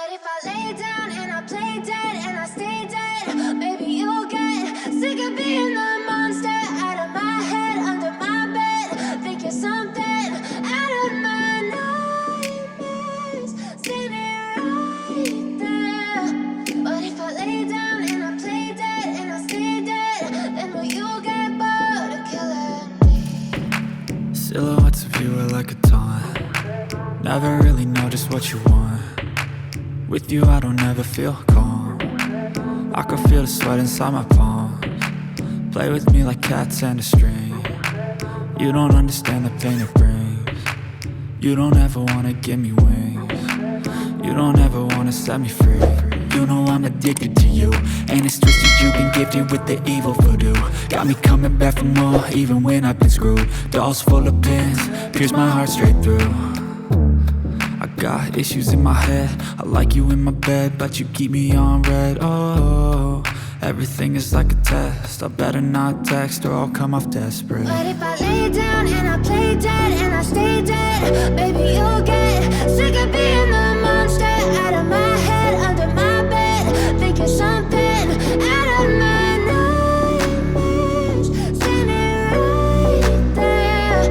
But if I lay down and I play dead and I stay dead, maybe you'll get sick of being the monster out of my head, under my bed. Think you're something out of my nightmares, standing right there. But if I lay down and I play dead and I stay dead, then will you get bored of killing me? Silhouettes of you are like a taunt. Never really know just what you want. With you I don't ever feel calm. I can feel the sweat inside my palms. Play with me like cats and a string. You don't understand the pain it brings. You don't ever wanna give me wings. You don't ever wanna set me free. You know I'm addicted to you, and it's twisted you've been gifted with the evil voodoo. Got me coming back for more, even when I've been screwed. Dolls full of pins, pierce my heart straight through. I got issues in my head, I like you in my bed, but you keep me on red. Oh, everything is like a test. I better not text or I'll come off desperate. But if I lay down and I play dead and I stay dead, maybe you'll get sick of being the monster out of my head, under my bed. Think you're something out of my nightmares, standing right there.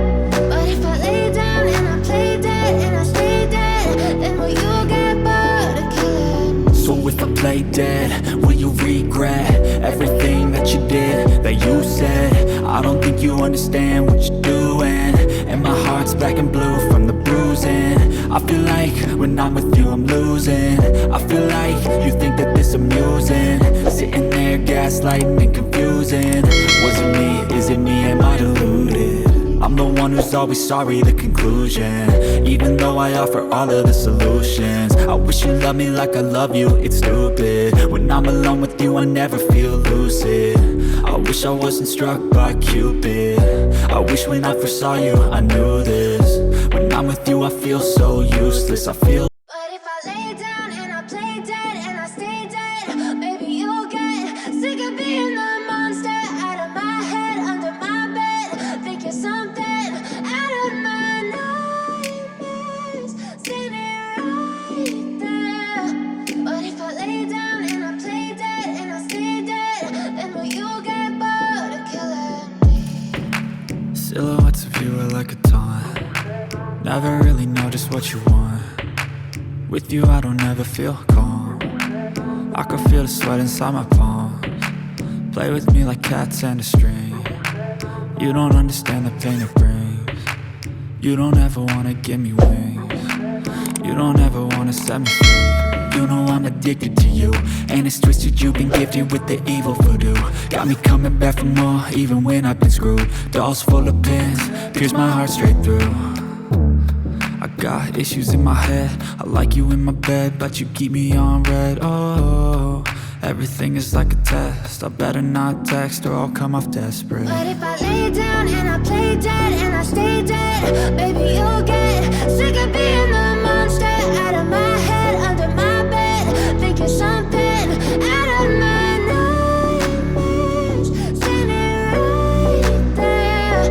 But if I lay down and I play dead and I stay dead, then will you get bored of killing me? So if I play dead, will you regret everything that you did, that you said? I don't think you understand what you're doing, and my heart's black and blue from the bruising. I feel like when I'm with you I'm losing. I feel like you think that this amusing, sitting there gaslighting and confusing. Was it me? Is it me? Am I deluded? I'm the one who's always sorry, the conclusion. Even though I offer all of the solutions, I wish you loved me like I love you, it's stupid. When I'm alone with you I never feel lucid. I wish I wasn't struck by Cupid. I wish when I first saw you I knew this. When I'm with you I feel so useless. I feel. But if I lay down and I play dead and I stay dead, maybe you'll get sick of being the monster out of my head, under my bed. Think you're something out of my nightmares, standing right there. But if I lay down and I play dead and I stay dead, then will you get bored of killing me? Silhouettes of you are like a taunt. Never really know just what you want. With you I don't ever feel calm. I can feel the sweat inside my palms. Play with me like cats and a string. You don't understand the pain it brings. You don't ever wanna give me wings. You don't ever wanna set me free. You know I'm addicted to you, and it's twisted you've been gifted with the evil voodoo. Got me coming back for more, even when I've been screwed. Dolls full of pins, pierce my heart straight through. I got issues in my head, I like you in my bed, but you keep me on red. Oh, everything is like a test. I better not text or I'll come off desperate. But if I lay down and I play dead and I stay dead, maybe you'll get sick of being the monster out of my head, under my bed. Think you're something out of my nightmares, standing right there.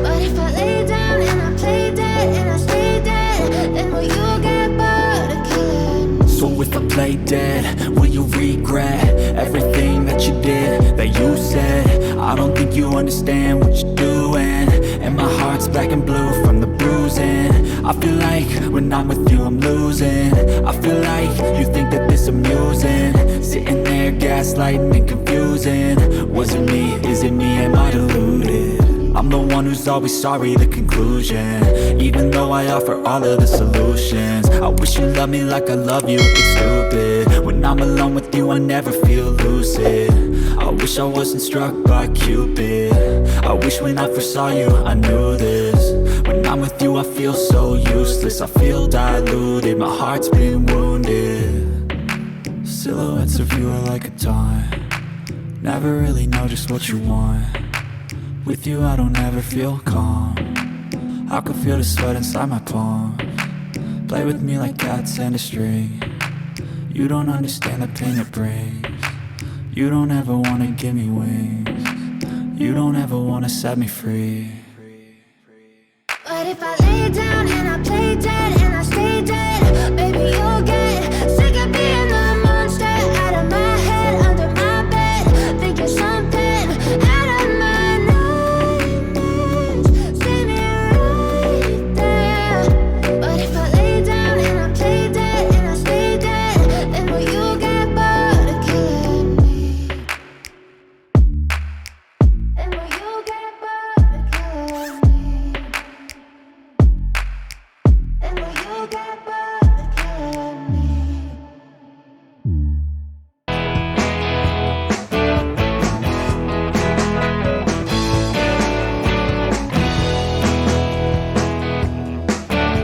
But if I lay down and I play dead and I stay dead, then will you get bored of killing me? So if I play dead, will you regret everything that you did, that you said? I don't think you understand what you're doing, and my heart's black and blue from the bruising. I feel like when I'm with you I'm losing. I feel like you think that this amusing, sitting there gaslighting and confusing. Was it me? Is it me? Am I deluded? I'm the one who's always sorry, the conclusion. Even though I offer all of the solutions, I wish you loved me like I love you, it's stupid. When I'm alone with you I never feel lucid. I wish I wasn't struck by Cupid. I wish when I first saw you I knew this. When I'm with you I feel so useless. I feel diluted, my heart's been wounded. Silhouettes of you are like a taunt. Never really know just what you want. With you I don't ever feel calm. I can feel the sweat inside my palms. Play with me like cats and a string. You don't understand the pain it brings. You don't ever wanna give me wings. You don't ever wanna set me free. But if I